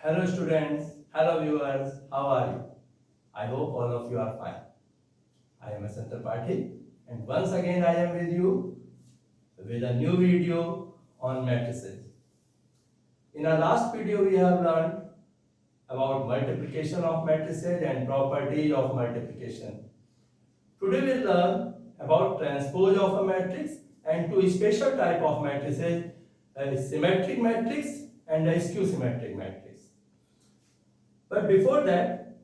Hello students, hello viewers, how are you? I hope all of you are fine. I am Asant Tripathi and once again I am with you with a new video on matrices. In our last video we have learned about multiplication of matrices and properties of multiplication. Today we will learn about transpose of a matrix and two special type of matrices, a symmetric matrix and a skew symmetric matrix. But before that,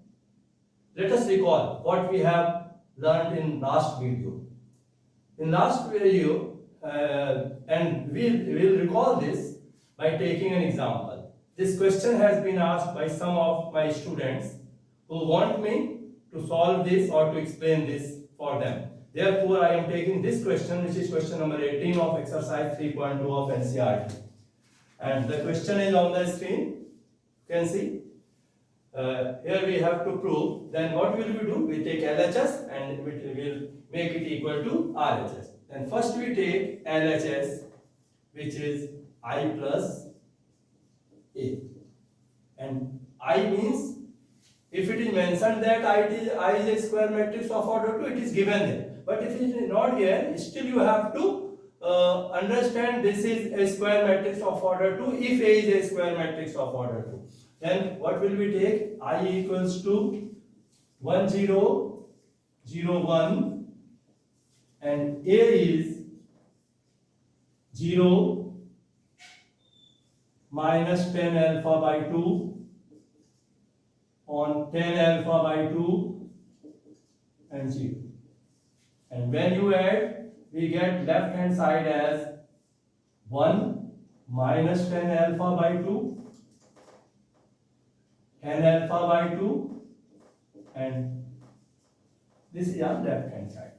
let us recall what we have learned in last video. In last video, and we will recall this by taking an example. This question has been asked by some of my students who want me to solve this or to explain this for them. Therefore, I am taking this question, which is question number 18 of exercise 3.2 of NCERT. And the question is on the screen. You can see. Here we have to prove, then what will we do? We take LHS and we will make it equal to RHS. Then first we take LHS, which is I plus A. And I means, if it is mentioned that I is a square matrix of order 2, it is given there. But if it is not here, still you have to understand this is a square matrix of order 2 if A is a square matrix of order 2. Then what will we take? I equals to 1 0 0 1 and A is 0 minus 10 alpha by 2 on 10 alpha by 2 and 0. And when you add, we get left hand side as 1 minus 10 alpha by 2, 10 alpha by 2, and this is our left hand side.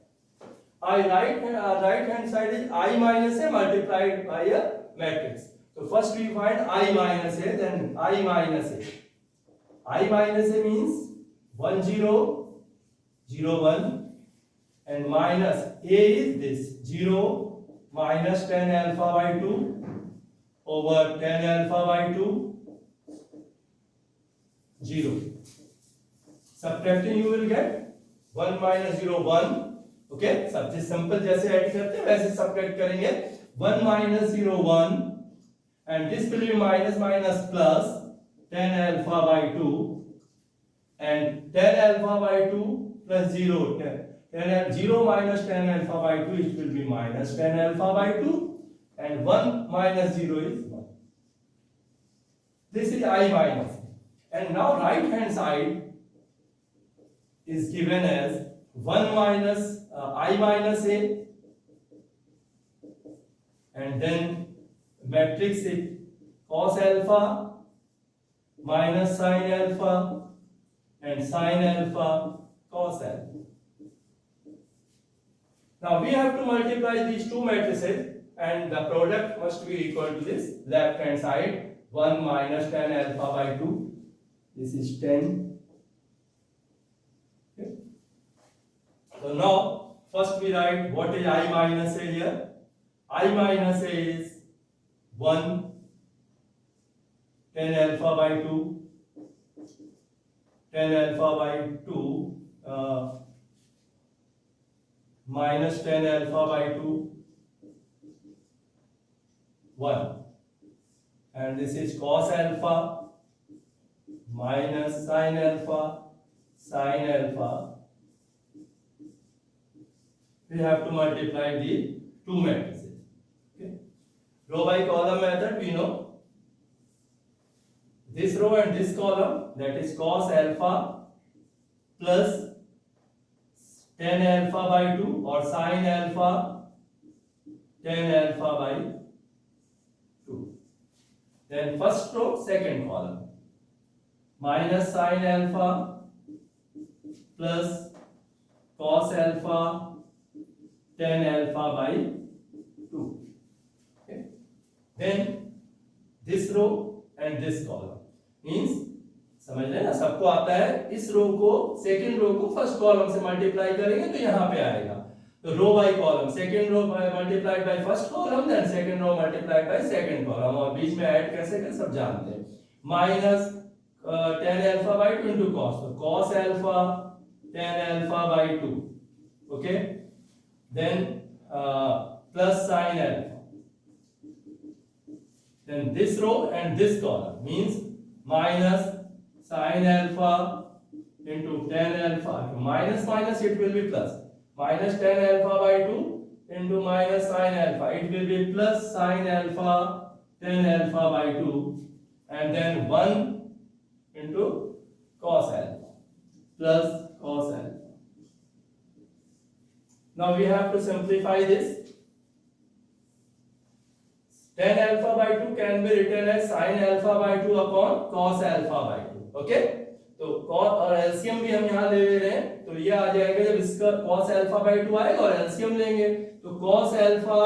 Our right hand side is I minus A multiplied by a matrix. So first we find I minus A, then I minus A. I minus A means 1 0 0 1 and minus A is this 0 minus 10 alpha by 2 over 10 alpha by 2 0. Subtracting you will get 1 minus 0 1. Okay, सबसे simple जैसे add करते हैं वैसे subtract करेंगे. 1 minus 0 1 and this will be minus minus plus 10 alpha by 2 and 10 alpha by 2 plus 0 0 minus 10 alpha by 2 it will be minus 10 alpha by 2 and 1 minus 0 is 1. This is I minus. And now right hand side is given as 1 minus I minus A and then matrix is cos alpha minus sin alpha and sin alpha cos alpha. Now we have to multiply these two matrices and the product must be equal to this left hand side 1 minus 10 alpha by 2. This is 10. Okay. So now first we write what is I minus A here. I minus A is 1 10 alpha by 2 10 alpha by 2 minus 10 alpha by 2 1 and this is cos alpha minus sin alpha sin alpha. We have to multiply the two matrices. Okay. Row by column method we know. This row and this column, that is cos alpha plus 10 alpha by 2 or sin alpha 10 alpha by 2. Then first row, second column. Minus sin alpha plus cos alpha 10 alpha by 2. Okay. Then this row and this column means समझ रहे हैं ना, सबको आता है. इस रो को second row को फर्स्ट कॉलम से मल्टीप्लाई करेंगे तो यहाँ पे आएगा. तो row by column, second row multiplied by first column, then second row multiplied by second column, और बीच में ऐड कैसे कर सब जानते हैं. Minus tan alpha by 2 into cos, so cos alpha tan alpha by 2, okay, then plus sin alpha, then this row and this column means minus sin alpha into tan alpha, minus minus it will be plus, minus tan alpha by 2 into minus sin alpha, it will be plus sin alpha tan alpha by 2, and then 1 into cos alpha plus cos alpha. Now we have to simplify this. Tan alpha by 2 can be written as sin alpha by 2 upon cos alpha by 2, okay, तो cos और LCM भी हम यहाँ ले रहे हैं, तो ये आ जाएगा जब इसका cos alpha by 2 आएगा और एलसीएम लेंगे तो cos alpha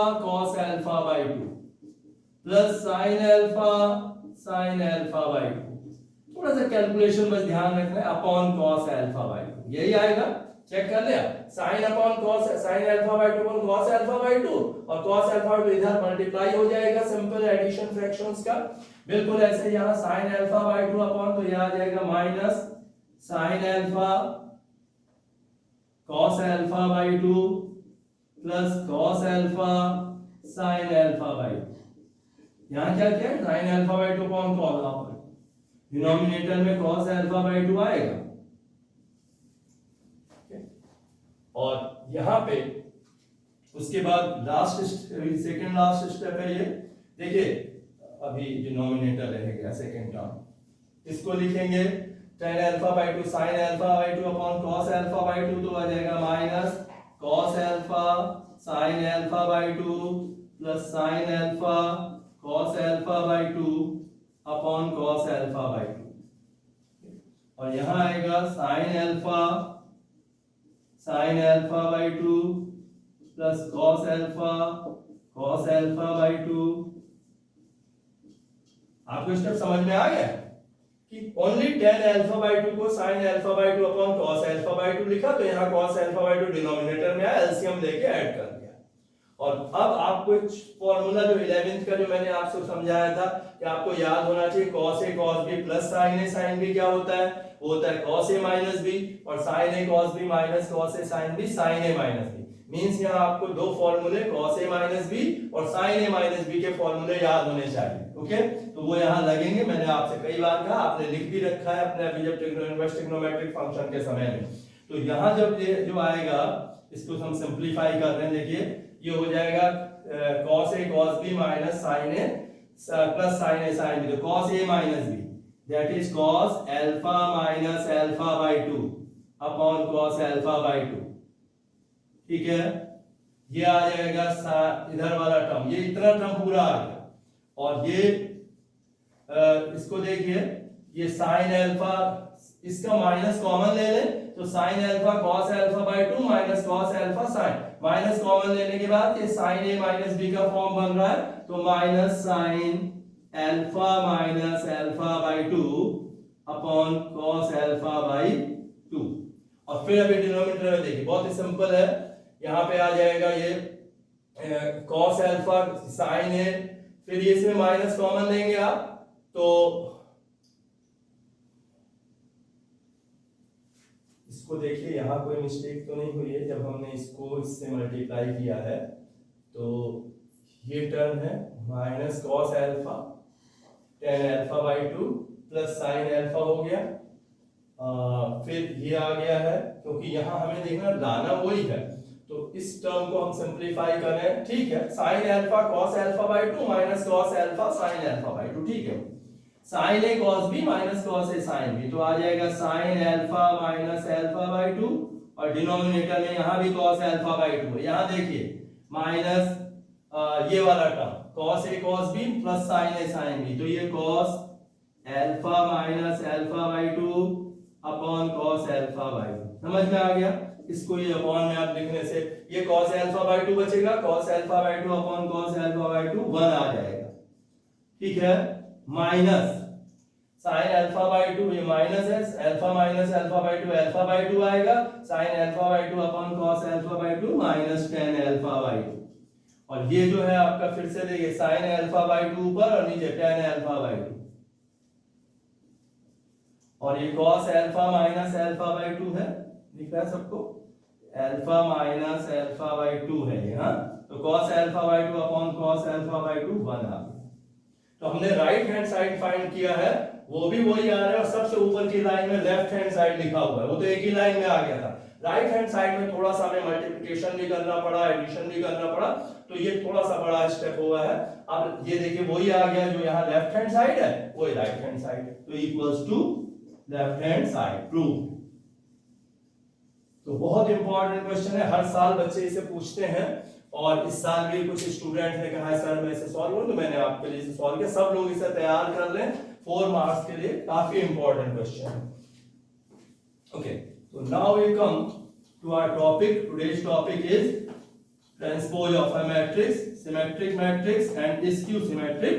by 2 plus sin alpha by 2, थोड़ा सा कैलकुलेशन बस ध्यान रखना है, अपॉन cos alpha by 2 यही आएगा, चेक कर लिया, sin upon cos sin alpha by 2 upon cos alpha by 2 और cos alpha by 2 इधर मल्टीप्लाई हो जाएगा सिंपल एडिशन फ्रैक्शंस का, बिल्कुल ऐसे यहाँ sin alpha by 2 अपॉन, तो यह आ जाएगा minus sin alpha cos alpha by 2 plus cos alpha sin alpha by 2, यहाँ क्या किया sin alpha by 2 upon cos, denominator में cos alpha by 2 आएगा, और यहाँ पे उसके बाद लास्ट सेकंड लास्ट स्टेप है ये, देखिए अभी डिनोमिनेटर रह गया सेकंड टर्म, इसको लिखेंगे tan alpha by 2 sin alpha by 2 upon cos alpha by 2, तो आ जाएगा minus cos alpha sin alpha by 2 plus sin alpha cos alpha by 2 upon cos alpha by 2, और यहाँ आएगा sin alpha by 2 plus cos alpha by 2। आपको step समझ में आ गया कि ओनली tan alpha by 2 को sin alpha by 2 upon cos alpha by 2 लिखा, तो यहाँ cos alpha by 2 डिनोमिनेटर में आया, एलसीएम लेके ऐड कर दिया, और अब आपको एक फॉर्मूला जो 11th का जो मैंने आपसे समझाया था कि आपको याद होना चाहिए, cos a cos b plus sin a sin b क्या होता है, वो होता है cos a माइनस b, और sin a cos b minus cos a sin b sin a minus b, means यहाँ आपको दो फॉर्मूले cos a माइनस b और sin a माइनस b के फॉर्मूले याद होने चाहिए, ओके, तो वो यहाँ लगेंगे, मैंने आपसे कई बार कहा, आपने लिख भी रखा है अपने अभी जब इनवर्स ट्रिग्नोमेट्रिक फंक्शन के समय में, तो यहाँ जब ये जो आएगा इसको हम सिंपलीफाई कर रहे हैं, देखिए ये हो जाएगा cos a cos b minus sin a plus sin a sin b, तो cos a minus b that is cos alpha minus alpha by 2 upon cos alpha by 2, ठीक है, ये आ जाएगा इधर वाला टर्म, ये इतना टर्म पूरा आ गया, और ये इसको देखिए ये sin alpha, इसका माइनस कॉमन ले लें तो sin alpha cos alpha by 2 minus cos alpha sin, minus common लेने के बाद ये sin a माइनस b का फॉर्म बन रहा है, तो minus sin alpha minus alpha by 2 upon cos alpha by 2, और फिर अभी डिनोमिनेटर में देखिए बहुत ही सिंपल है, यहाँ पे आ जाएगा ये cos alpha sin a, फिर ये इसमें माइनस कॉमन लेंगे आप, तो इसको देखिए यहाँ कोई मिस्टेक तो नहीं हुई है, जब हमने इसको इससे मल्टीप्लाई किया है तो ये टर्म है minus cos alpha tan alpha by 2 plus sin alpha हो गया, फिर ये आ गया है, क्योंकि यहाँ हमें देखना लाना वही है, तो इस टर्म को हम सिंपलीफाई करें, ठीक है, sin alpha cos alpha by 2 minus cos alpha sin alpha by 2, ठीक है, sin a cos b minus cos a sin b, तो आ जाएगा sin alpha minus alpha by 2, और डिनोमिनेटर में यहाँ भी cos alpha by 2 है, यहाँ देखिए माइनस ये वाला term cos a cos b plus sin a sin b, तो ये cos alpha minus alpha by 2 upon cos alpha by 2, समझ में आ गया, इसको ये अपॉन में आप लिखने से ये cos alpha by 2 बचेगा, cos alpha by 2 upon cos alpha by 2 1 आ जाएगा, ठीक है, माइनस sin alpha by 2 ये माइनस है, alpha minus alpha by 2 alpha by 2 आएगा, sin alpha by 2 upon cos alpha by 2 minus tan alpha by 2, और ये जो है आपका फिर से देखिए sin alpha by 2 ऊपर और नीचे tan alpha by 2, और ये cos alpha minus alpha by 2 है, दिख रहा है सबको, अल्फा माइनस अल्फा बाई 2 है ये, हाँ, तो cos alpha by 2 upon cos alpha by 2 1 आ गया। तो हमने राइट हैंड साइड फाइंड किया है, वो भी वही आ रहा है, और सबसे ऊपर की लाइन में लेफ्ट हैंड साइड लिखा हुआ है, वो तो एक ही लाइन में आ गया था। राइट हैंड साइड में थोड़ा सा हमें मल्टीप्लिकेशन भी करना पड़ा, एडिशन भी करना पड़ा, तो ये थोड़ा सा बड़ा स्टेप हुआ है। अब ये देखिए वही आ गया जो यहाँ लेफ्ट हैंड साइड है वही राइट हैंड साइड है, तो equals to left hand side, prove. तो बहुत इंपॉर्टेंट क्वेश्चन है, हर साल बच्चे इसे पूछते हैं, और इस साल भी कुछ स्टूडेंट ने कहा है सर मैं इसे सॉल्व करूं, तो मैंने आपके लिए इसे सॉल्व किया। सब लोग इसे तैयार कर लें, 4 मार्क्स के लिए काफी इंपॉर्टेंट क्वेश्चन है। ओके, तो now we come to our topic. Today's topic is transpose of a matrix, symmetric matrix and skew symmetric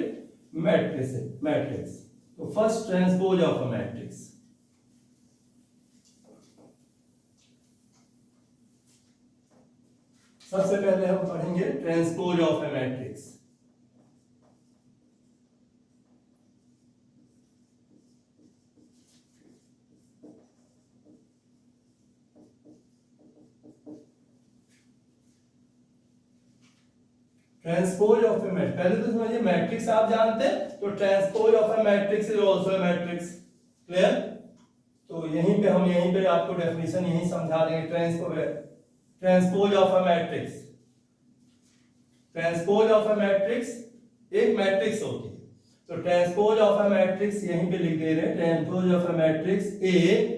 matrix. तो first transpose of a matrix. सबसे पहले हम पढ़ेंगे transpose of a matrix. Transpose of a matrix, पहले तो समझिए matrix आप जानते हैं, तो transpose of a matrix is also a matrix. Clear? तो यहीं पे आपको डेफिनेशन यहीं समझा देंगे। Transpose of a matrix, transpose of a matrix एक मैट्रिक्स होती है, तो ट्रांसपोज ऑफ अ मैट्रिक्स यहीं पे लिख दे रहे हैं, transpose of a matrix A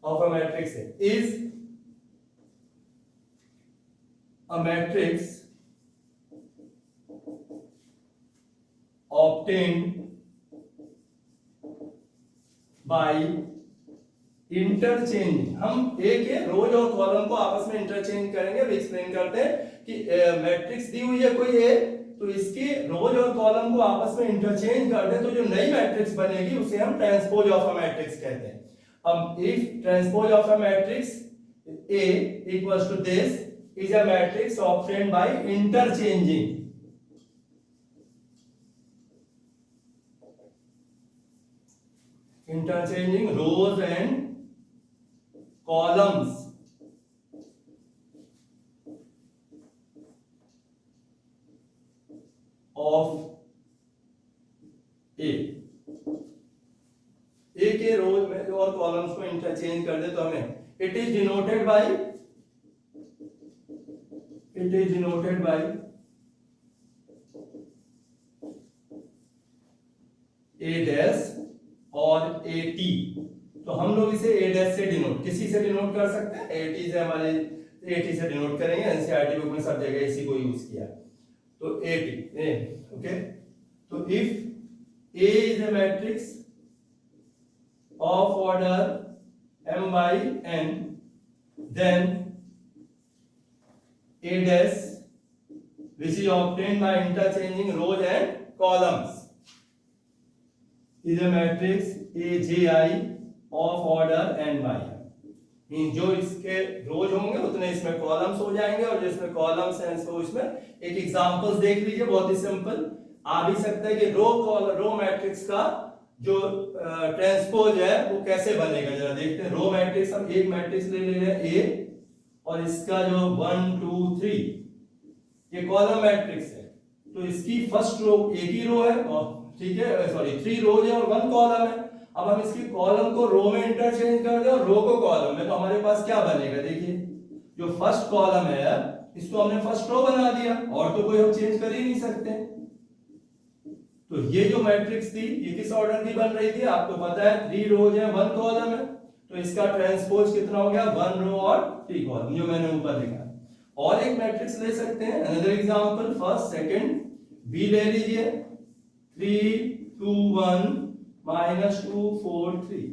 of a matrix is a matrix obtained by interchange. हम ए के रोज और कॉलम को आपस में इंटरचेंज करेंगे। अब एक्सप्लेन करते हैं कि मैट्रिक्स दी हुई है कोई ए, तो इसके रोज और कॉलम को आपस में इंटरचेंज कर दे तो जो नई मैट्रिक्स बनेगी उसे हम ट्रांसपोज ऑफ अ मैट्रिक्स कहते हैं। अब if transpose of a matrix A equals to this is a matrix obtained by interchanging rows and columns of A। ए के रोज में और कॉलम्स को इंटरचेंज कर दे तो हमें it is denoted by A dash और ए टी। तो हम लोग इसे ए डैश से डिनोट, किसी से डिनोट कर सकते हैं, ए टी से, हमारे ए टी से डिनोट करेंगे। एनसीईआरटी बुक में सब जगह इसी को यूज किया, तो ए टी। ओके, तो if A is a matrix of order m by n, then A dash which is obtained by interchanging rows and columns is a matrix AJI of order n by n। जो इसके रोज होंगे उतने इसमें columns हो जाएंगे, और जो इसमें कॉलम्स हैं इसको इसमें एक एग्जांपल्स देख लीजिए, बहुत ही सिंपल आ भी सकता है कि रो मैट्रिक्स का जो ट्रांसपोज है वो कैसे बनेगा, जरा देखते हैं। रो मैट्रिक्स, हम एक मैट्रिक्स ले रहे हैं ए, और इसका जो 1 2 3 ये कॉलम मैट्रिक्स है, तो इसकी फर्स्ट रो एक ही रो है, और ठीक है, सॉरी 3 रोज है और 1 कॉलम है। अब हम इसकी कॉलम को रो में इंटरचेंज कर दें और रो को कॉलम में, तो हमारे पास क्या बनेगा, देखिए जो फर्स्ट कॉलम है इसको हमने फर्स्ट रो बना दिया, और तो कोई हम चेंज कर ही नहीं सकते। तो ये जो मैट्रिक्स थी ये किस ऑर्डर की बन रही थी, आपको पता है 3 रोज है 1 कॉलम है, तो इसका ट्रांसपोज कितना हो गया, 1 रो और 3 कॉलम, जो मैंने ऊपर लिखा। और एक मैट्रिक्स ले सकते हैं, another example, first second B ले लीजिए, 3 2 1 -2 4 3।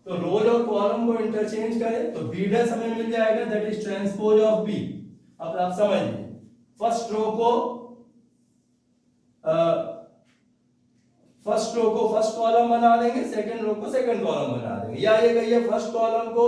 तो रोज और कॉलम को इंटरचेंज करें तो बी डैश हमें मिल जाएगा, that is transpose of B. अब आप समझिए, फर्स्ट रो को फर्स्ट कॉलम बना देंगे, सेकंड रो को सेकंड कॉलम बना देंगे, या ये कहिए फर्स्ट कॉलम को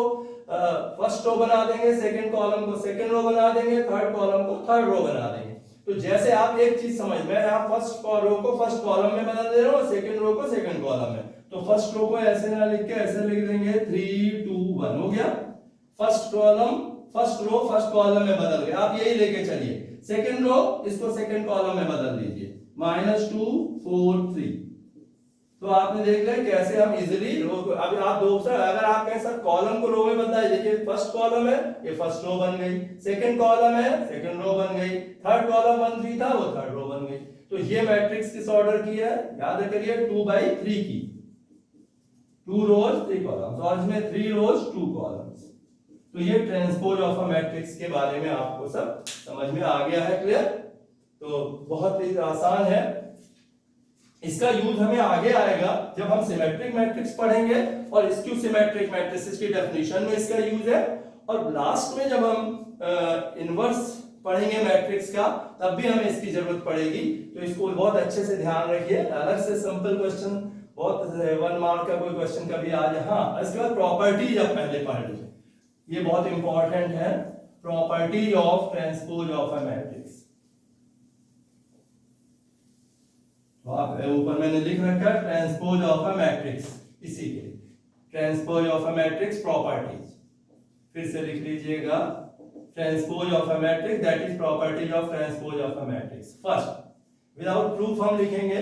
फर्स्ट रो बना देंगे, सेकंड कॉलम को सेकंड रो बना देंगे, थर्ड कॉलम को थर्ड रो बना देंगे। तो जैसे आप एक चीज समझ, मैं यहाँ फर्स्ट रो को फर्स्ट कॉलम में बदल दे रहा हूँ, सेकंड रो को सेकंड कॉलम में। तो फर्स्ट रो को ऐसे ना लिख के ऐसे लिख देंगे 3 2 1 हो गया। First column first row first column में बदल गया, आप यही लेके चलिए। सेकंड रो इसको सेकंड कॉलम में बदल दीजिए, -2 4 3। तो आपने देख लिया कैसे हम इजीली रो को, अभी आप दूसरा अगर आप कहें सर कॉलम को रो में बदला, देखिए फर्स्ट कॉलम है ये फर्स्ट रो बन गई, सेकंड कॉलम है सेकंड रो बन गई, थर्ड कॉलम 1 3 था वो थर्ड रो बन गई। तो ये मैट्रिक्स किस ऑर्डर की है, याद करिए 2/3 की, 2 रोज 3 कॉलम्स, और इसमें 3 रोज 2 कॉलम्स। तो ये ट्रांसपोज ऑफ अ मैट्रिक्स के बारे में आपको सब समझ में आ गया है, क्लियर। तो बहुत ही आसान है, इसका यूज हमें आगे आएगा जब हम सिमेट्रिक मैट्रिक्स पढ़ेंगे, और स्क्यू सिमेट्रिक मैट्रिसेस की डेफिनेशन में इसका यूज है। और लास्ट में जब हम इनवर्स पढ़ेंगे मैट्रिक्स का, तब भी हमें इसकी जरूरत पड़ेगी। तो इसको बहुत अच्छे से ध्यान रखिए, अलग से सिंपल क्वेश्चन, बहुत 1 मार्क का कोई क्वेश्चन कभी आ जाए। हाँ, इसके बाद प्रॉपर्टीज आप पहले पढ़ लीजिए, ये बहुत इंपॉर्टेंट है, property of transpose of a matrix. तो आप ऊपर मैंने लिख रखा है ट्रांसपोज ऑफ अ मैट्रिक्स, इसी के transpose of a matrix properties. फिर से लिख लीजिएगा, transpose of a matrix, that is properties of transpose of a matrix. First, without proof हम लिखेंगे।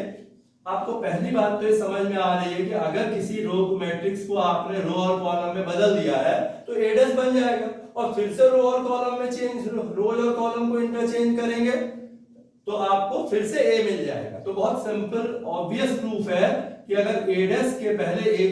आपको पहली बात तो ये समझ में आ रही है कि अगर किसी रो मैट्रिक्स को आपने रो और कॉलम में बदल दिया है तो एडस बन जाएगा, और फिर से रो और कॉलम में चेंज, रोज और कॉलम को इंटरचेंज करेंगे तो आपको फिर से ए मिल जाएगा। तो बहुत सिंपल ऑब्वियस प्रूफ है कि अगर एडस के पहले ए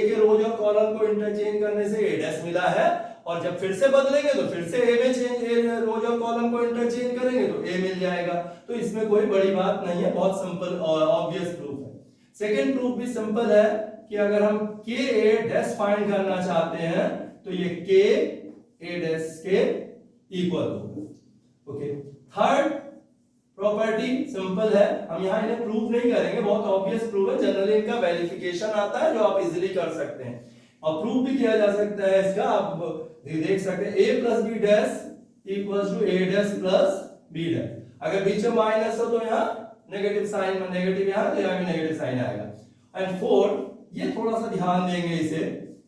के रोज और कॉलम को इंटरचेंज करने से एडस मिला है, और जब फिर से बदलेंगे तो फिर से ए में चेंज, रोज और कॉलम को इंटरचेंज करेंगे तो ए मिल जाएगा। तो इसमें कोई बड़ी बात नहीं है, बहुत सिंपल और ऑब्वियस प्रूफ है। सेकंड प्रूफ भी सिंपल है कि अगर हम के ए डैश फाइंड करना चाहते हैं तो ये के ए डैश के इक्वल होगा। ओके, थर्ड प्रॉपर्टी सिंपल है, हम यहां इन्हें प्रूफ नहीं करेंगे, बहुत ऑब्वियस प्रूफ है, जनरली इनका वेरिफिकेशन आता है जो आप इजीली कर सकते हैं, और प्रूफ भी किया जा सकता है इसका। आप देख सकते हैं a plus B dash equals to a dash plus B dash. अगर बीच में माइनस हो तो यहाँ नेगेटिव साइन में नेगेटिव, यहाँ तो यहाँ भी नेगेटिव साइन आएगा। एंड फोर्थ, ये थोड़ा सा ध्यान देंगे इसे,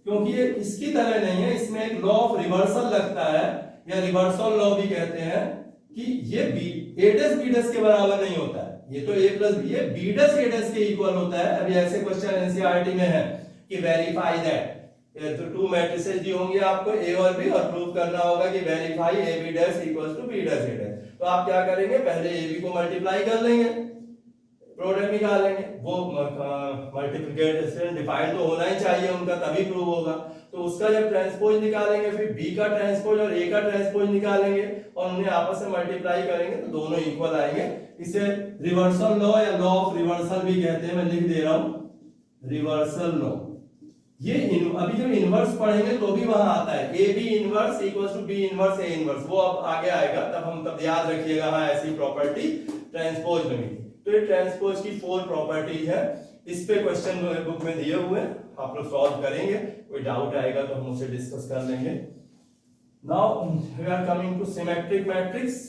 क्योंकि ये इसकी तरह नहीं है, इसमें एक लॉ ऑफ रिवर्सल लगता है, या रिवर्सल लॉ भी कहते हैं, कि ये a डैश b डैश के बराबर नहीं होता है। ये तो a प्लस बी, ये b डैश a डैश के इक्वल होता है। अभी ऐसे क्वेश्चन एनसीईआरटी में है कि वेरीफाई दैट, तो 2 मैट्रिसेस दी होंगी आपको a और b, और प्रूव करना होगा कि verify ab dash equals to b dash a dash. तो आप क्या करेंगे, पहले ab को मल्टीप्लाई कर लेंगे, प्रोडक्ट निकालेंगे, वो मल्टीप्लिकेशन डिफाइन तो होना ही चाहिए उनका, तभी प्रूव होगा। तो उसका जब ट्रांसपोज निकालेंगे, फिर b का ट्रांसपोज और a का ट्रांसपोज निकालेंगे, और उन्हें आपस में मल्टीप्लाई करेंगे तो दोनों इक्वल आएंगे। इसे रिवर्सल लॉ या लॉ ऑफ रिवर्सल भी कहते हैं, मैं लिख दे रहा हूं रिवर्सल लॉ। ये अभी जब इनवर्स पढ़ेंगे तो भी वहां आता है, A B inverse equals to B inverse A inverse, वो अब आगे आएगा, तब याद रखिएगा। हाँ, ऐसी प्रॉपर्टी ट्रांसपोज में भी। तो ये ट्रांसपोज की 4 प्रॉपर्टीज है, इस पे क्वेश्चन बुक में दिए हुए, आप लोग सॉल्व करेंगे, कोई डाउट आएगा तो हम उसे डिस्कस कर लेंगे। Now we are coming to symmetric matrix.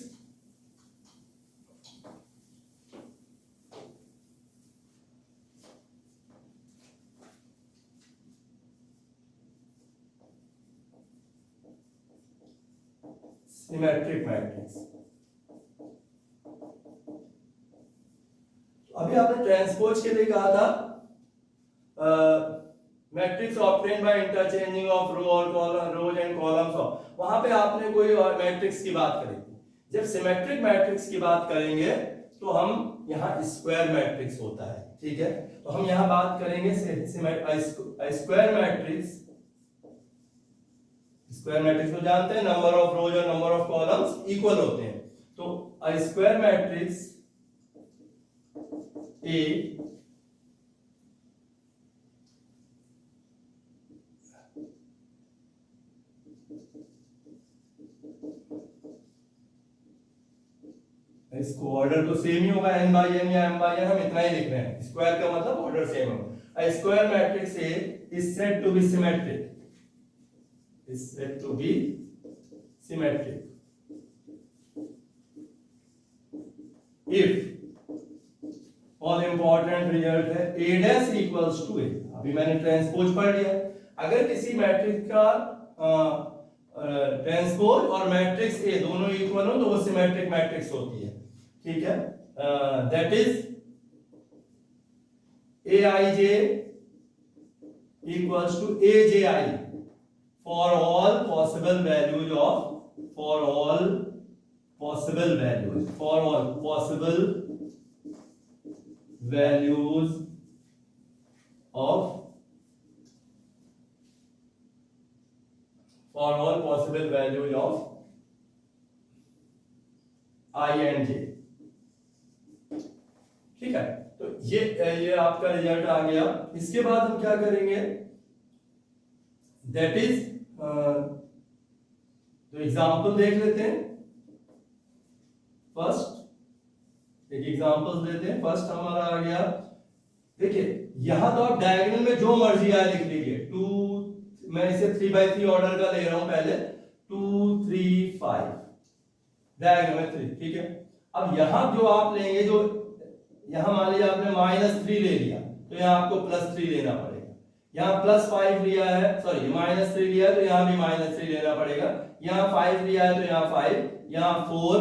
Symmetric matrix, अभी आपने ट्रांसपोज के लिए कहा था matrix obtained by interchanging of row और column, rows and columns of, वहां पे आपने कोई और मैट्रिक्स की बात करी थी। जब सिमेट्रिक मैट्रिक्स की बात करेंगे तो हम यहाँ स्क्वायर मैट्रिक्स होता है, ठीक है। तो हम यहाँ बात करेंगे स्क्वायर मैट्रिक्स। स्क्वायर मैट्रिक्स को जानते हैं, नंबर ऑफ रोज और नंबर ऑफ कॉलम्स इक्वल होते हैं। तो स्क्वायर मैट्रिक्स ए इसको ऑर्डर तो सेम ही होगा, n बाई n या m बाई n, हम इतना ही लिख रहे हैं, स्क्वायर का मतलब ऑर्डर सेम होगा। Square matrix A is said to be symmetric. is said to be symmetric if all important result है a dash equals to a। अभी मैंने ट्रांसपोज पढ़ लिया। अगर किसी मैट्रिक्स का ट्रांसपोज और मैट्रिक्स A दोनों इक्वल हो तो वो सिमेट्रिक मैट्रिक्स होती है। ठीक है, that is aij equals to aji for all possible values of for all possible values for all possible values of for all possible values of I and j। ठीक है, तो ये आपका रिजल्ट आ गया। इसके बाद हम क्या करेंगे, दैट इज तो एग्जाम्पल देख लेते हैं। फर्स्ट एक एग्जाम्पल देते हैं। फर्स्ट हमारा आ गया, देखिए यहां तो आप डायगोनल में जो मर्जी आए लिख लीजिए। टू, मैं इसे 3x3 ऑर्डर का ले रहा हूं पहले, 2 3 5 डायगोनल में 3। ठीक है, अब यहां जो आप लेंगे, जो यहां मान लीजिए आपने -3 ले लिया तो यहां आपको +3 लेना पड़ेगा। यहां +5 लिया है, सॉरी -3 लिया है तो यहां भी -3 लेना पड़ेगा। यहां 5 लिया है तो यहां 5, यहां 4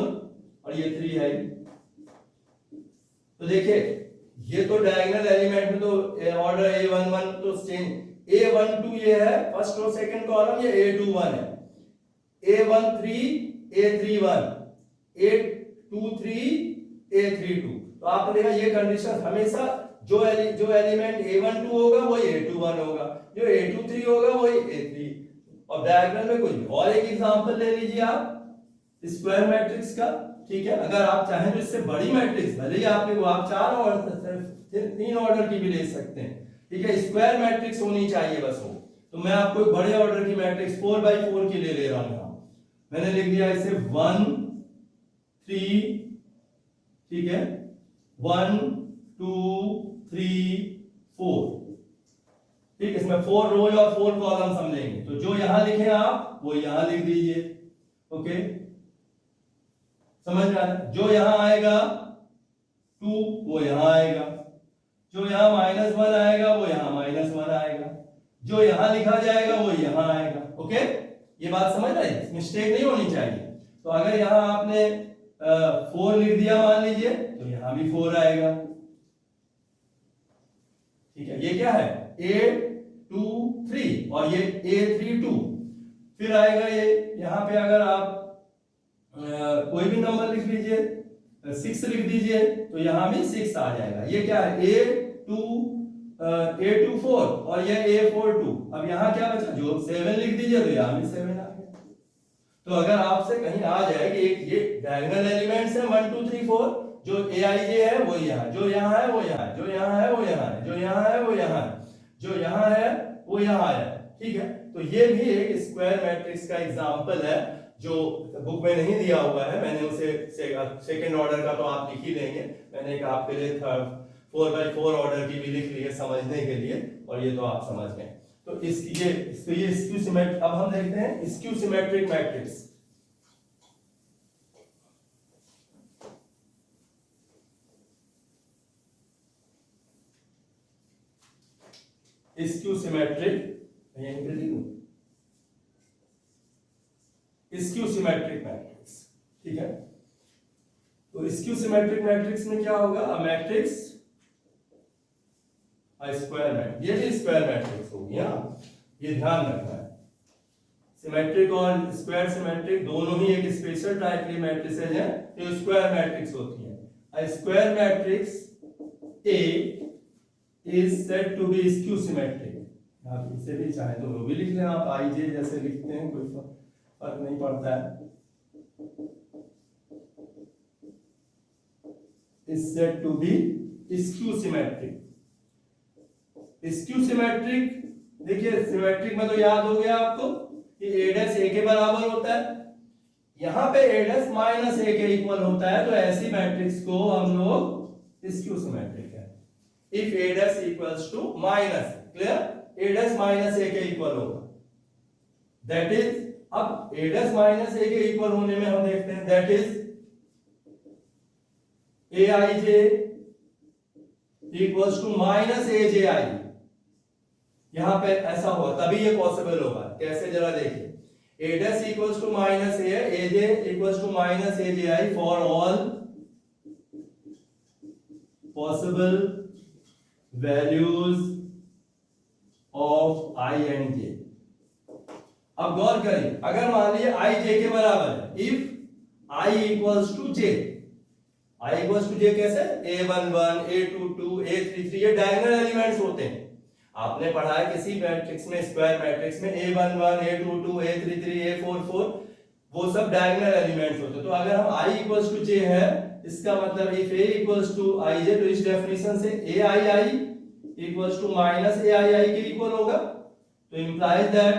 और ये 3 है। तो देखिए ये तो डायगोनल एलिमेंट में तो ऑर्डर A11 तो सेम, A12 ये है फर्स्ट और सेकंड कॉलम, ये A21 है, A13 A31 A23 A32। तो आपने देखा ये कंडीशन हमेशा जो एलिमेंट A12 होगा वही A21 होगा, जो A23 होगा वही A3। और डायग्राम में कोई और एक एग्जांपल ले लीजिए आप स्क्वायर मैट्रिक्स का। ठीक है, अगर आप चाहें तो इससे बड़ी मैट्रिक्स, भले ही आप 4 और 3 ऑर्डर की भी ले सकते हैं। ठीक है, स्क्वायर मैट्रिक्स होनी चाहिए बस वो। तो मैं आपको एक बड़े ऑर्डर की मैट्रिक्स 4x4 की ले रहा हूं। यहां मैंने लिख दिया इसे 1 3, ठीक है, 1 2 3 4। ठीक है, इसमें 4 रोज और 4 कॉलम हम लेंगे, तो जो यहां लिखे आप वो यहां लिख दीजिए। ओके, समझ में आ रहा है? जो यहां आएगा 2 वो यहां आएगा, जो यहां -1 आएगा वो यहां -1 आएगा, जो यहां लिखा जाएगा वो यहां आएगा। ओके, ये बात समझ रहे हैं, मिस्टेक नहीं होनी चाहिए। तो अगर यहां आपने 4 लिख दिया मान लीजिए तो यहां भी 4 आएगा। ठीक है, ये क्या है A23 और ये A32। फिर आएगा ये यहां पे अगर आप कोई भी नंबर लिख लीजिए, 6 लिख दीजिए तो यहां भी 6 आ जाएगा। ये क्या है A24 और ये A42। अब यहां क्या बचा, जो 7 लिख दीजिए तो यहां भी 7 आ गया। तो अगर आपसे कहीं आ जाए कि ये डायगोनल एलिमेंट्स है 1 2 3 4, जो aij है वो यहाँ, जो यहाँ है वो यहाँ, जो यहाँ है वो यहाँ है, जो यहाँ है वो यहाँ है, जो यहाँ है वो यहाँ है। ठीक है, तो ये भी एक स्क्वायर मैट्रिक्स का एग्जांपल है जो बुक में नहीं दिया हुआ है। मैंने उसे सेकंड ऑर्डर का तो आप लिख ही लेंगे, मैंने एक आपके लिए 4x4 ऑर्डर की भी लिख ली है समझने के लिए, और ये तो आप समझ गए। तो इसकी ये स्क्यू सिमेट्रिक। अब हम देखते हैं skew symmetric matrix. Skew symmetric, skew symmetric matrix. ठीक है, तो स्क्यू सिमेट्रिक मैट्रिक्स में क्या होगा, अ मैट्रिक्स स्क्वायर मैट्रिक्स, ये भी स्क्वायर मैट्रिक्स होगी। ये ध्यान रखना है, सिमेट्रिक और स्क्वायर सिमेट्रिक दोनों ही एक स्पेशल टाइप की मैट्रिसेज हैं जो स्क्वायर मैट्रिक्स होती है। A square matrix A is said to be skew symmetric। आप इसे भी चाहे तो वो भी लिख लें आप, IJ जैसे लिखते हैं, कोई फर्क नहीं पड़ता है। is said to be skew symmetric। Skew symmetric, देखिए सिमेट्रिक में तो याद हो गया आपको कि a' a के बराबर होता है, यहां पे a' - a के इक्वल होता है, तो ऐसी मैट्रिक्स को हम लोग स्क्यू सिमेट्रिक है। If a' equals to minus, clear, a' - a के इक्वल होगा। दैट इज, अब a डैश माइनस a के इक्वल होने में हम देखते हैं that is aij equals to minus aj i। यहां पे ऐसा हो तभी ये पॉसिबल होगा। कैसे, जरा देखिए, a dash equals to minus a, aj equals to minus aj i for all possible values of i and j। अब गौर करिए, अगर मान लीजिए i j के बराबर है, if i equals to j, i equals to j कैसे, a11 a22 a33 ये डायगोनल एलिमेंट्स होते हैं। आपने पढ़ा है किसी मैट्रिक्स में, स्क्वायर मैट्रिक्स में a11 a22 a33 a44 वो सब डायगोनल एलिमेंट्स होते हैं। तो अगर हम i इक्वल्स टू j है, इसका मतलब if a equals to ij, तो इस डेफिनेशन से aii equals to minus aii के इक्वल होगा। तो implies that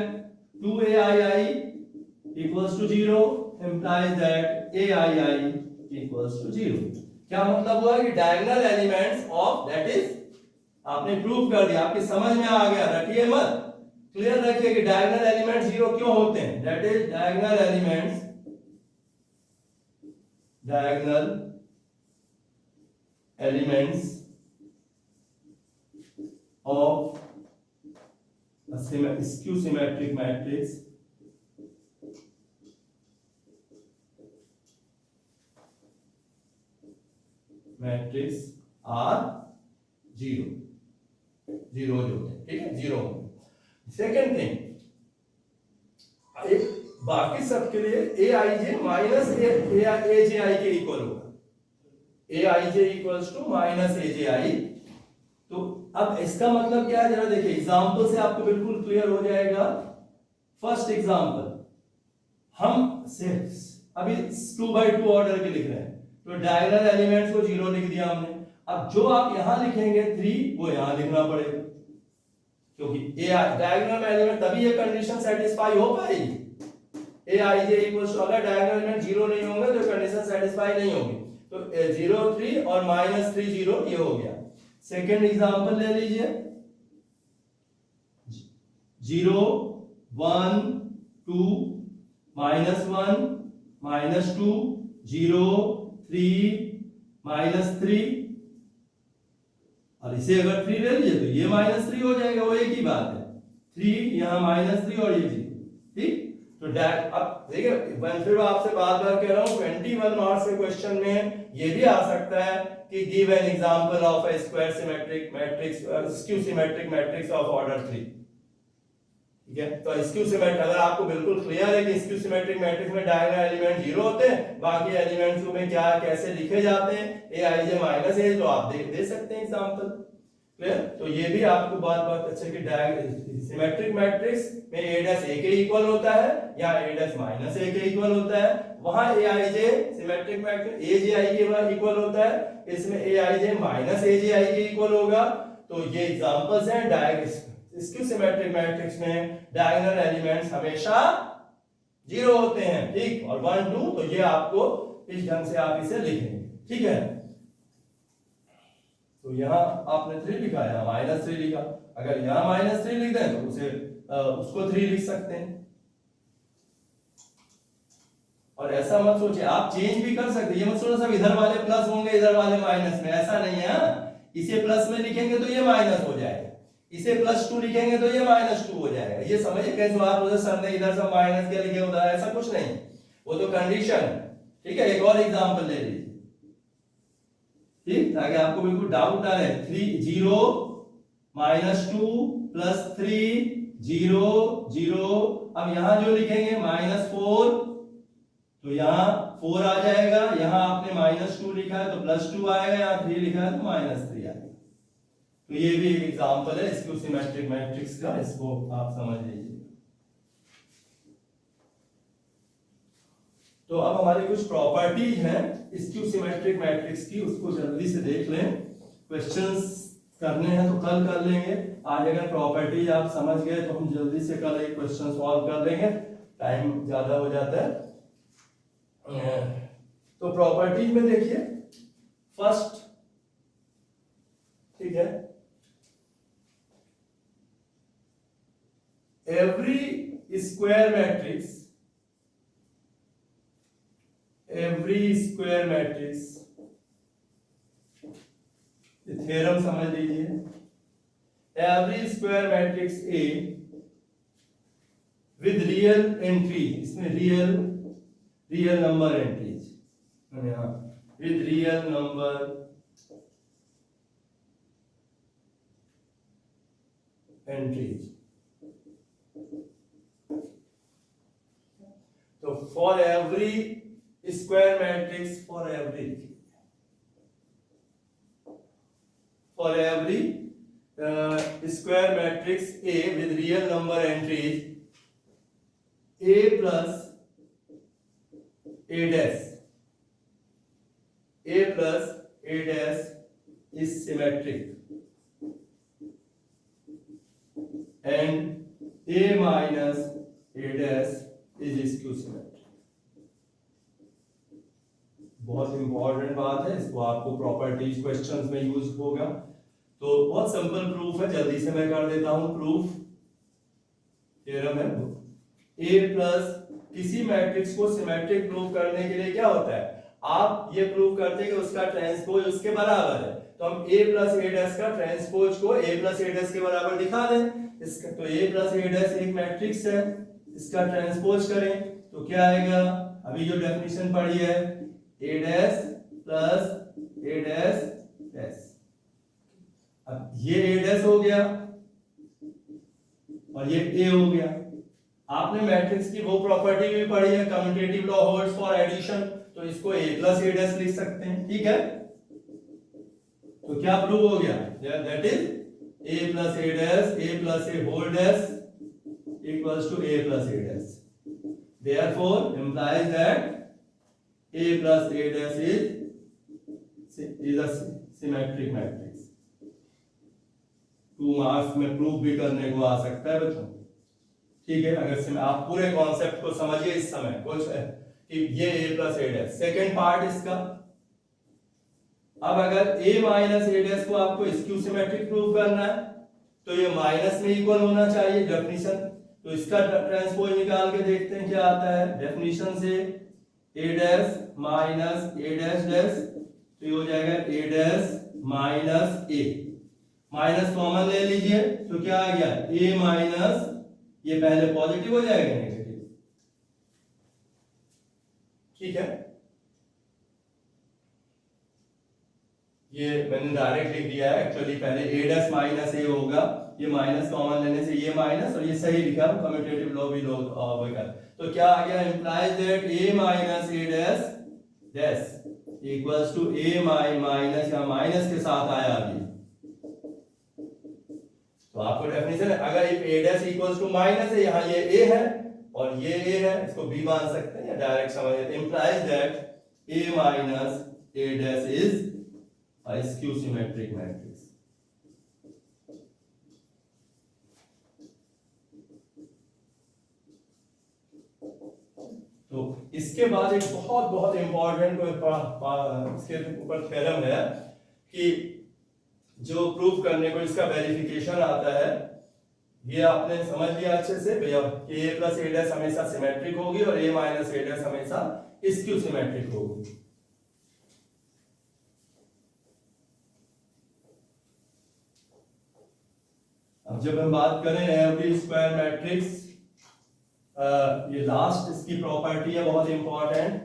2aii equals to 0 implies that aii equals to 0। क्या मतलब हुआ कि diagonal elements of, that is आपने प्रूव कर दिया, आपकी समझ में आ गया, रटिए मत, क्लियर रखिए कि डायगोनल एलिमेंट्स 0 क्यों होते हैं। That is diagonal elements of skew symmetric matrix are 0 जो है, ठीक है, 0। सेकेंड थिंग, बाकी सबके लिए aij माइनस aj के इक्वल होगा, aij equals to minus aj। तो अब इसका मतलब क्या है, जरा देखिए, एग्जांपल से आपको बिल्कुल क्लियर हो जाएगा। फर्स्ट एग्जांपल, हम सिर्फ अभी 2x2 ऑर्डर के लिख रहे हैं, तो डायगोनल एलिमेंट्स को 0 लिख दिया हमने। अब जो आप यहां लिखेंगे 3, वो यहां लिखना पड़ेगा, क्योंकि डायगोनल एलिमेंट, तभी ये कंडीशन सेटिस्फाई हो पाएगी। aij इक्वल्स टू, अगर डायगोनल एलिमेंट 0 नहीं होंगे तो कंडीशन सेटिस्फाई नहीं होगी। तो 0 3 और माइनस 3 0, ये हो गया। सेकेंड एग्जांपल ले लीजिए, 0 1 2 -1 -2 0 3 -3, और इसे अगर 3 ले लीजिए तो ये -3 हो जाएगा, वो एक ही बात है, 3 यहाँ -3 और ये 0, ठीक। तो अब देखिए, मैं फिर आपसे बार बार कह रहा हूं, 21 मार्क्स के क्वेश्चन में ये भी आ सकता है कि give an example of a square symmetric matrix, skew symmetric matrix of order 3, ठीक है। तो स्क्यू सिमेट्रिक, अगर आपको बिल्कुल क्लियर है कि स्क्यू सिमेट्रिक मैट्रिक्स में डायगोनल एलिमेंट 0 होते हैं, बाकी एलिमेंट्स में क्या कैसे लिखे जाते हैं, aij माइनस a, तो आप दे सकते हैं एग्जांपल, क्लियर। तो ये भी आपको बात अच्छे कि सिमेट्रिक मैट्रिक्स में a डैश a के इक्वल होता है या a डैश माइनस a के इक्वल होता है, वहां aij सिमेट्रिक मैट्रिक्स aj के इक्वल होता है, इसमें aij माइनस aj के इक्वल होगा। तो ये एग्जांपल्स हैं स्क्यू सिमेट्रिक मैट्रिक्स में डायगोनल एलिमेंट्स हमेशा 0 होते हैं, ठीक, और 1 2, तो ये आपको इस ढंग से आप इसे लिखेंगे, ठीक है। तो यहां आपने 3 लिखा है, -3 लिखा, अगर यहां -3 लिख दें तो उसे उसको 3 लिख सकते हैं। और ऐसा मत सोचिए, आप चेंज भी कर सकते हैं, ये मत सोचो सब इधर वाले प्लस होंगे इधर वाले माइनस में, ऐसा नहीं है। इसे प्लस में लिखेंगे तो ये माइनस हो जाएगा, इसे +2 लिखेंगे तो ये -2 हो जाएगा। ये समझिए कैसे बात हो, सर ने इधर सब माइनस के लिखे उधर, ऐसा कुछ नहीं, वो तो कंडीशन, ठीक है। एक और एग्जांपल ले लीजिए, ठीक, ताकि आपको बिल्कुल डाउट ना रहे। 3 0 -2 +3 0 0, अब यहां जो लिखेंगे -4, तो यहां 4 आ जाएगा, यहां आपने -2 लिखा है तो +2 आएगा, यहां 3 लिखा है तो -3 आएगा। तो ये भी एक एग्जांपल है स्क्यू सिमेट्रिक मैट्रिक्स का, इसको आप समझ लीजिए। तो अब हमारी कुछ प्रॉपर्टीज हैं स्क्यू सिमेट्रिक मैट्रिक्स की, उसको जल्दी से देख लें। क्वेश्चंस करने हैं तो कल कर लेंगे, आज अगर प्रॉपर्टीज आप समझ गए तो हम जल्दी से कल एक क्वेश्चन सॉल्व कर लेंगे, टाइम ज्यादा हो जाता है। तो प्रॉपर्टीज में देखिए, फर्स्ट, ठीक है, every square matrix, every square matrix, ये थ्योरम समझ लीजिए, every square matrix A with real entries, इसमें real number entries, यहाँ with real number entries. So for every square matrix, for every square matrix A with real number entries, A plus A dash, A plus A dash is symmetric, and A minus A dash is skew symmetric. बहुत important बात है, इसको आपको properties questions में use होगा। तो बहुत simple proof है, जल्दी से मैं कर देता हूं प्रूफ। थ्योरम है A प्लस किसी मैट्रिक्स को सिमेट्रिक प्रूव करने के लिए क्या होता है, आप ये प्रूव करते हैं कि उसका ट्रांसपोज उसके बराबर है, तो हम A प्लस A डैश का ट्रांसपोज को A प्लस A डैश के बराबर दिखा दें। इसका तो A प्लस A डैश एक मैट्रिक्स है, इसका ट्रांसपोज करें तो क्या आएगा, अभी जो डेफिनेशन पढ़ी है, A dash plus A dash dash. अब ये A डैश हो गया और ये A हो गया। आपने मैट्रिक्स की वो प्रॉपर्टी भी पढ़ी है, commutative law holds for addition, तो इसको A प्लस A डैश लिख सकते हैं, ठीक है। तो क्या प्रूव हो गया, that is A plus A dash, A plus A whole dash equals to A plus A dash. Therefore implies that A plus A dash is a symmetric matrix। 2 marks में प्रूफ भी करने को आ सकता है बच्चों, ठीक है। अगर आप पूरे कॉन्सेप्ट को समझिए इस समय कुछ है कि ये A plus A dash, second part इसका। अब अगर A माइनस A डैश को आपको स्क्यू सिमेट्रिक प्रूव करना है तो ये माइनस में इक्वल होना चाहिए, डेफिनेशन। तो इसका ट्रांसपोज निकाल के देखते हैं क्या आता है, डेफिनेशन से A dash minus A dash dash, तो ये हो जाएगा A dash minus A, minus common ले लीजिए तो क्या आ गया, A माइनस, ये पहले पॉजिटिव हो जाएगा नेगेटिव, ठीक है। ये मैंने डायरेक्ट लिख दिया है, एक्चुअली पहले A डैश माइनस A होगा, ये माइनस कॉमन लेने से ये माइनस, और ये सही लिखा, कम्यूटेटिव लॉ भी लोग वगैरह। तो क्या आ गया, implies that A minus A dash dash equals to A minus, या माइनस के साथ आया अभी, तो आपको डेफिनेशन है, अगर if A dash equals to minus है, यहाँ ये A है और ये A है, इसको B मान सकते हैं या डायरेक्ट समझ लेते हैं। Implies that A minus A dash is a skew symmetric matrix। तो इसके बाद एक बहुत बहुत इंपॉर्टेंट इसके ऊपर थ्योरम है कि जो प्रूफ करने को इसका वेरिफिकेशन आता है, ये आपने समझ लिया अच्छे से भैया कि A प्लस A डैश हमेशा सिमेट्रिक होगी और A माइनस A डैश हमेशा स्क्यू सिमेट्रिक होगी। अब जब हम बात करें एवरी स्क्वायर मैट्रिक्स, ये लास्ट इसकी प्रॉपर्टी है बहुत important,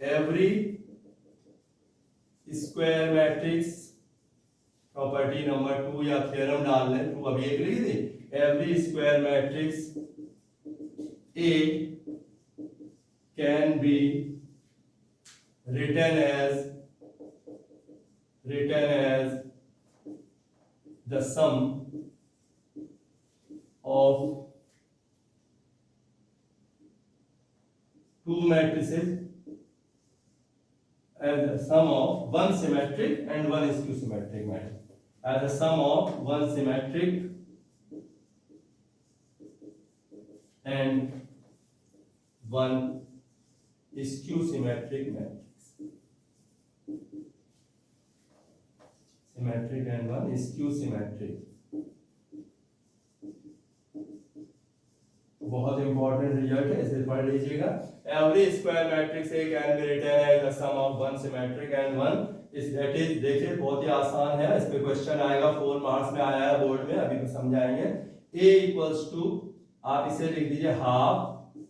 every square matrix, property number 2 या थ्योरम डाल लें, 2 अभी एक लिख दी, every square matrix A can be written as the sum of two matrices as the sum of one symmetric and one skew symmetric matrix, as the sum of one symmetric and one skew symmetric matrix, symmetric and one skew symmetric, बहुत important result है, इसे पढ़ लीजिएगा। Every square matrix A can be written as the sum of one symmetric and one is that is, देखिए बहुत ही आसान है, इस पे क्वेश्चन आएगा 4 मार्क्स में आया है बोर्ड में, अभी तो समझाएंगे। a इक्वल्स टू, आप इसे लिख दीजिए half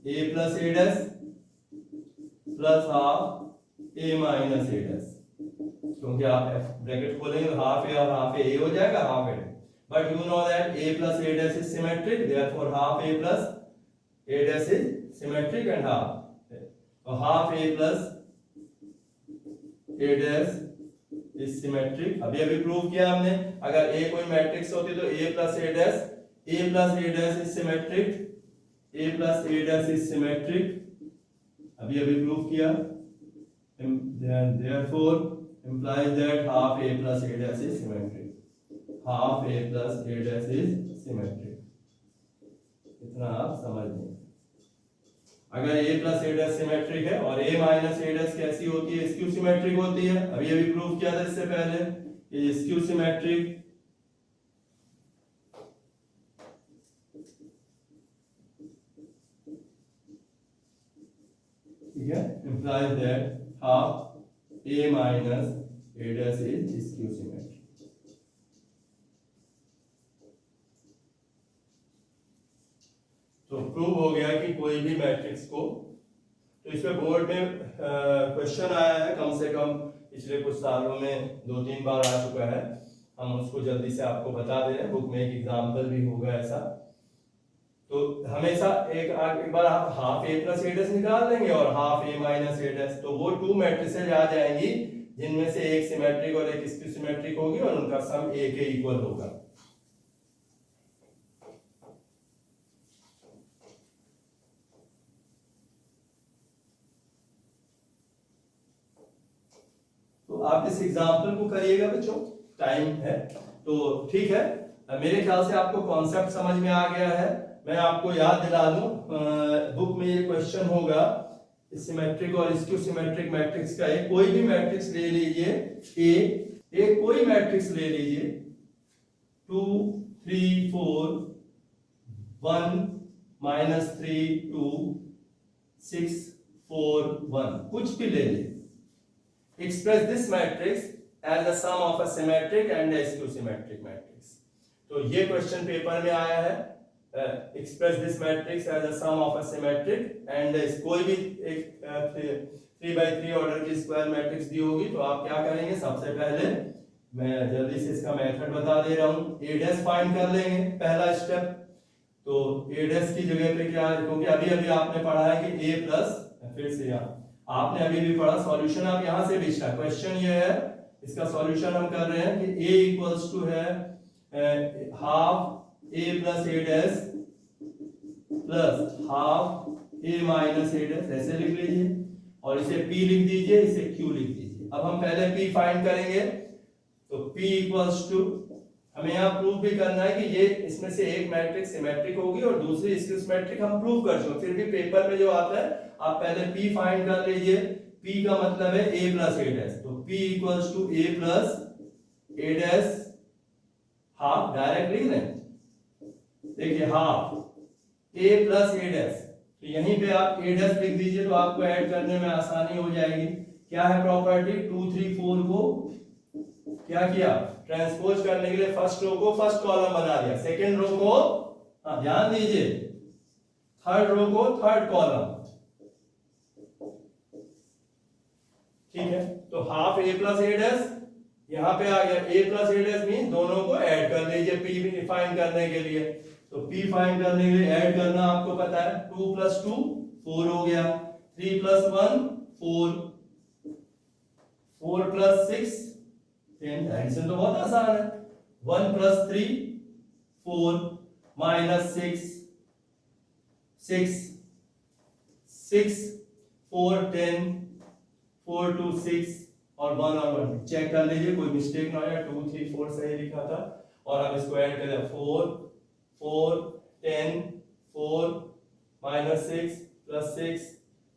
a plus A dash plus half a minus A dash, क्योंकि आप ब्रैकेट खोलेंगे तो हाफ ए और हाफ ए हो जाएगा, half A. But you know that a plus a dash is symmetric, therefore half a plus a dash is symmetric and half a plus a dash is symmetric। अभी prove किया हमने, अगर a कोई matrix होती तो a plus a dash is symmetric, a plus a dash is symmetric, अभी prove किया। Therefore implies that half a plus a dash is symmetric, half a plus a dash is symmetric, इतना आप समझ लें। अगर a plus a dash symmetric है और a minus a dash कैसी होती है, स्क्यू सिमेट्रिक होती है, अभी प्रूव किया था इससे पहले, ये स्क्यू सिमेट्रिक, ठीक है, implies that half a minus a dash is skew symmetric। तो प्रूव हो गया कि कोई भी मैट्रिक्स को, तो इसमें बोर्ड में क्वेश्चन आया है, कम से कम पिछले कुछ सालों में 2-3 बार आ चुका है, हम उसको जल्दी से आपको बता दे रहे हैं, बुक में एक एग्जाम्पल भी होगा ऐसा। तो हमेशा एक बार आप हाफ ए प्लस ए डैश निकाल देंगे और हाफ ए माइनस ए डैश, तो वो 2 मैट्रिसेज आ जाएंगी जिनमें से एक सिमेट्रिक और एक स्क्यू सिमेट्रिक होगी और उनका सम ए के इक्वल होगा। तो आप इस एग्जांपल को करिएगा बच्चों, टाइम है तो ठीक है। मेरे ख्याल से आपको कॉन्सेप्ट समझ में आ गया है। मैं आपको याद दिला दूं, बुक में ये क्वेश्चन होगा सिमेट्रिक और स्क्यू सिमेट्रिक मैट्रिक्स का। एक कोई भी मैट्रिक्स ले लीजिए, एक कोई मैट्रिक्स ले लीजिए 2 3 4 1 -3 2 6 4 1, कुछ भी ले लीजिए। Express this matrix as the sum of a symmetric and a skew symmetric matrix। तो ये क्वेश्चन पेपर में आया है, express this matrix as the sum of a symmetric and कोई भी एक 3x3 ऑर्डर की स्क्वायर मैट्रिक्स दी होगी, तो आप क्या करेंगे, सबसे पहले मैं जल्दी से इसका मेथड बता दे रहा हूँ। a डैश फाइंड कर लेंगे, पहला स्टेप। तो a डैश की जगह पे क्या है, क्योंकि अभी आपने पढ़ा है कि a प्लस, फिर से यहाँ आपने अभी भी पढ़ा, सॉल्यूशन आप यहां से भी स्टार्ट, क्वेश्चन ये है, इसका सॉल्यूशन हम कर रहे हैं कि a इक्वल्स टू है half a plus a dash plus half a minus a dash, ऐसे लिख लीजिए और इसे p लिख दीजिए, इसे q लिख दीजिए। अब हम पहले p फाइंड करेंगे, तो p इक्वल्स टू, हमें यहाँ प्रूव भी करना है कि ये इसमें से एक मैट्रिक्स सिमेट्रिक होगी और दूसरी स्क्यू सिमेट्रिक, हम प्रूव कर चुके। फिर भी पेपर में जो आता है, आप पहले p फाइंड कर लीजिए। p का मतलब है a प्लस a डैश, तो p equals to a plus a dash half, direct लिख दें, देखिए half a plus a dash, तो यहीं पे आप a डैश लिख दीजिए तो आपको ऐड करने में आसानी हो जाएगी। क्या है प्रॉपर्टी, 2 3 4 को क्या किया, ट्रांसपोज करने के लिए फर्स्ट रो को फर्स्ट कॉलम बना दिया, सेकंड रो को, ध्यान दीजिए, थर्ड रो को थर्ड कॉलम, ठीक है। तो half a plus a dash यहां पे आ गया, a plus a dash mean दोनों को ऐड कर लीजिए p फाइंड करने के लिए। तो p फाइंड करने के लिए ऐड करना आपको पता है, 2 + 2 4 हो गया, 3 + 1 4, 4 + 6 10, एडिशन तो बहुत आसान है। 1 + 3 4 -6 6 6 4 10 4 2 6 और 1 और 1 चेक कर लीजिए कोई मिस्टेक ना हो जाए, 2 3 4 सही लिखा था। और अब इसको ऐड करें, 4 4 10 4 -6 + 6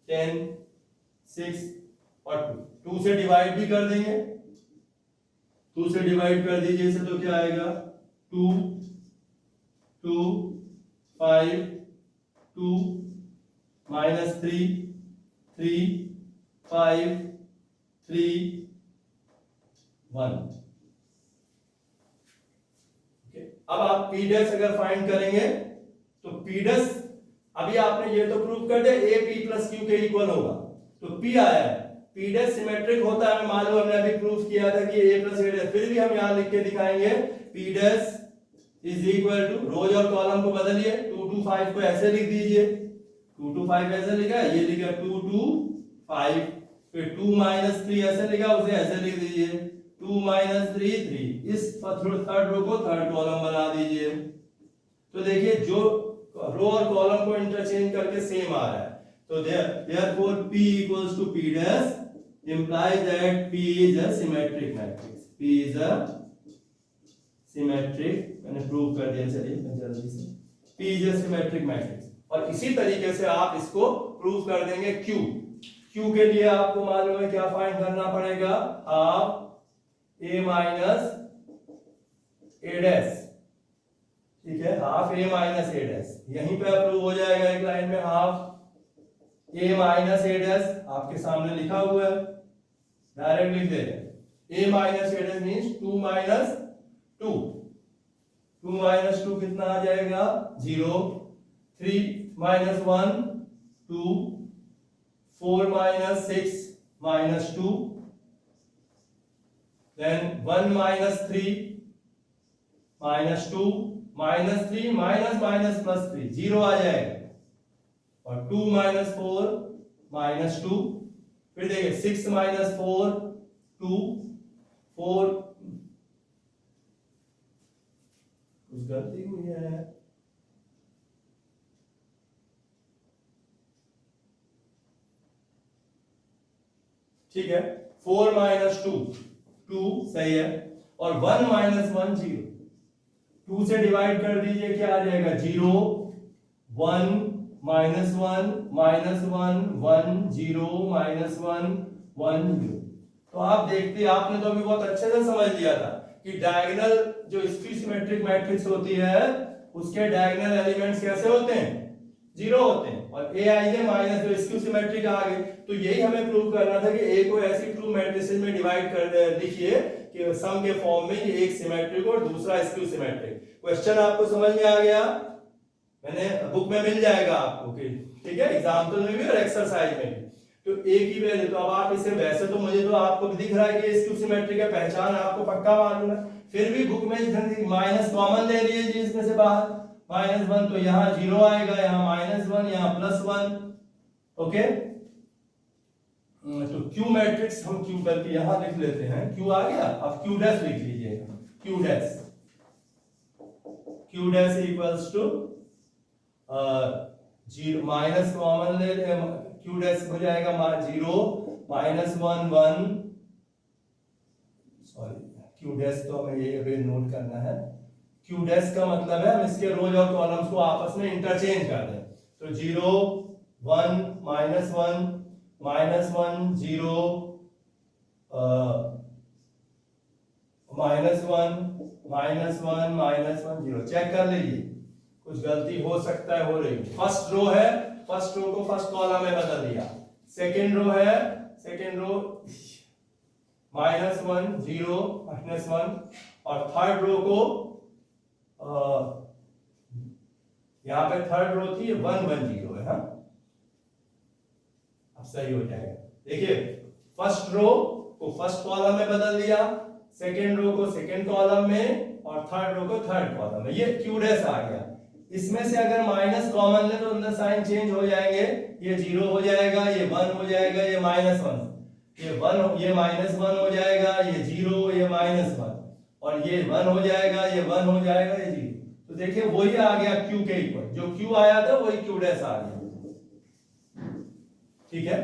10 6 और 2 से डिवाइड भी कर देंगे, 2 से डिवाइड कर दीजिए इसे, तो क्या आएगा 2 2 5 2 -3 3 5 3 1। अब आप P डैश अगर फाइंड करेंगे तो P डैश, अभी आपने ये तो प्रूव कर दिया A P प्लस Q के इक्वल होगा, तो P आया है। P डैश सिमेट्रिक होता है, मालूम, हमने अभी प्रूफ किया था कि A प्लस A डैश, फिर भी हम यहाँ लिख के दिखाएंगे P dash is equal to, rows और कॉलम को बदलिए, 2 2 5 को ऐसे लिख दीजिए, 2 2 5 ऐसे लिखा, ये लिखा 2 2 5, फिर 2 3 ऐसे लिखा, उसे ऐसे लिख दीजिए 2 3 3। इस थर्ड रो को थर्ड कॉलम बना दीजिए। तो देखिए जो रो और कॉलम को इंटरचेंज करके सेम आ रहा है, तो therefore P equals to P dash implies that P is a symmetric matrix. P is a symmetric, मैंने प्रूव कर दिया, चलिए जल्दी से, P is a symmetric matrix। और इसी तरीके से आप इसको प्रूव कर देंगे Q। Q के लिए आपको मालूम है क्या फाइंड करना पड़ेगा, half A minus A dash, ठीक है, half A minus A dash, यहीं पे प्रूव हो जाएगा एक लाइन में, half A minus A dash आपके सामने लिखा हुआ है, डायरेक्ट लिख दे रहे हैं। A minus A dash means 2 minus 2, 2 minus 2 कितना आ जाएगा 0, 3 minus 1 2, 4 minus 6 minus 2, then 1 minus 3 minus 2, minus 3 minus minus plus 3, 0 आ जाएगा, और 2 माइनस 4 माइनस 2, फिर देखिए 6 माइनस 4 2, 4, कुछ गलती हुई है, ठीक है, 4 माइनस 2 2 सही है, और 1 माइनस 1 0, 2 से डिवाइड कर दीजिए, क्या आ जाएगा 0 1 माइनस 1 माइनस 1 1 0 माइनस 1 1 0। तो आप देखते, आपने तो अभी बहुत अच्छे से समझ लिया था कि डायगोनल जो स्क्यू मैट्रिक्स होती है उसके डायगोनल एलिमेंट्स कैसे होते हैं, 0 होते हैं, और Aij माइनस जो स्क्यू सिमेट्रिक आ गए, तो यही हमें प्रूव करना था कि A को ऐसी ट्रू मैट्रिसेस में डिवाइड कर दे, लिखिए कि सम के फॉर्म में एक सिमेट्रिक और दूसरा स्क्यू सिमेट्रिक। क्वेश्चन आपको समझ में आ गया, मैंने बुक में मिल जाएगा आपको, ठीक है, एग्जाम्पल में भी और एक्सरसाइज में भी। तो A की वैल्यू, तो अब आप इसे, वैसे तो मुझे तो आपको दिख रहा है कि स्क्यू सिमेट्रिक है, पहचान आपको पक्का मालूम है, फिर भी बुक में माइनस कॉमन ले लीजिए इसमें से बाहर, -1, तो यहाँ 0 आएगा, यहाँ -1, यहाँ +1, ओके। तो Q मैट्रिक्स हम Q करके यहाँ लिख लेते हैं, Q आ गया, अब Q डैश लिख लीजिएगा, Q dash equals to 0 minus common ले, Q डैश हो जाएगा 0 -1 1, सॉरी Q डैश तो हमें ये अभी नोट करना है, Q डैश का मतलब है हम इसके रोज और कॉलम्स को आपस में इंटरचेंज कर दें, तो 0 1 -1 -1 0 -1 0, चेक कर लीजिए, कुछ गलती हो सकता है, हो रही है। फर्स्ट रो है, फर्स्ट रो को फर्स्ट कॉलम में बदल दिया, सेकेंड रो है, सेकेंड रो -1 0 -1, और थर्ड रो को यहाँ पे थर्ड रो थी 1 1 0 है, हाँ, अब सही हो जाएगा। देखिए फर्स्ट रो को फर्स्ट कॉलम में बदल दिया, सेकेंड रो को सेकेंड कॉलम में, और थर्ड रो को थर्ड कॉलम में, ये Q डैश आ गया। इसमें से अगर माइनस कॉमन ले तो अंदर साइन चेंज हो जाएंगे, ये 0 हो जाएगा, ये 1 हो जाएगा, ये -1, ये 1, ये -1 हो जाएगा, ये 0, ये -1, और ये 1 हो जाएगा, ये 1 हो जाएगा, ये 0। तो देखिए वही आ गया Q के इक्वल, जो Q आया था वही Q डैश आ गया, ठीक है।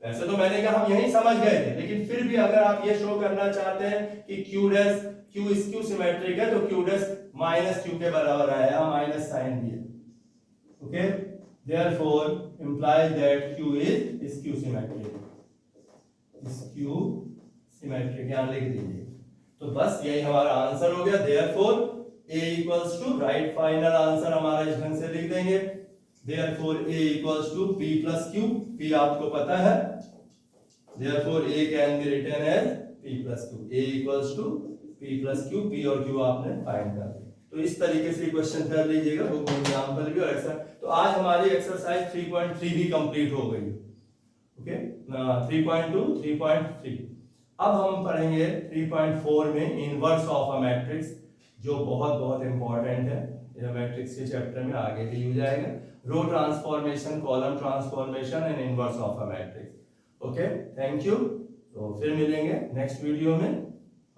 वैसे तो मैंने कहा हम यही समझ गए थे, लेकिन फिर भी अगर आप ये शो करना चाहते हैं कि Q dash Q skew symmetric है, तो Q डैश -Q के बराबर आया, माइनस साइन दिए, okay. Therefore implies that Q is skew symmetric, skew symmetric यहां लिख दीजिए। तो बस यही हमारा आंसर हो गया, therefore A equals to, right final answer हमारा इस ढंग से लिख देंगे, Therefore A equals to P plus Q. P आपको पता है, Therefore A can be written as P plus Q. A equals to P plus Q. P और Q आपने फाइंड कर दिया। तो इस तरीके से क्वेश्चन कर लीजिएगा बुक में एग्जाम्पल भी और एक्सर। तो आज हमारी एक्सरसाइज 3.3 भी कंप्लीट हो गई। ओके, 3.2, 3.3। अब हम पढ़ेंगे 3.4 में इनवर्स ऑफ अ मैट्रिक्स, जो बहुत बहुत इंपॉर्टेंट है। यह मैट्रिक्स के चैप्टर में आगे भी हो जाएगा। Row transformation, column transformation and inverse of a matrix. Okay, thank you. तो फिर मिलेंगे नेक्स्ट वीडियो में।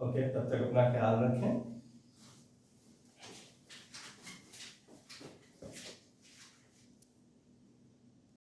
ओके, तब तक अपना ख्याल रखें।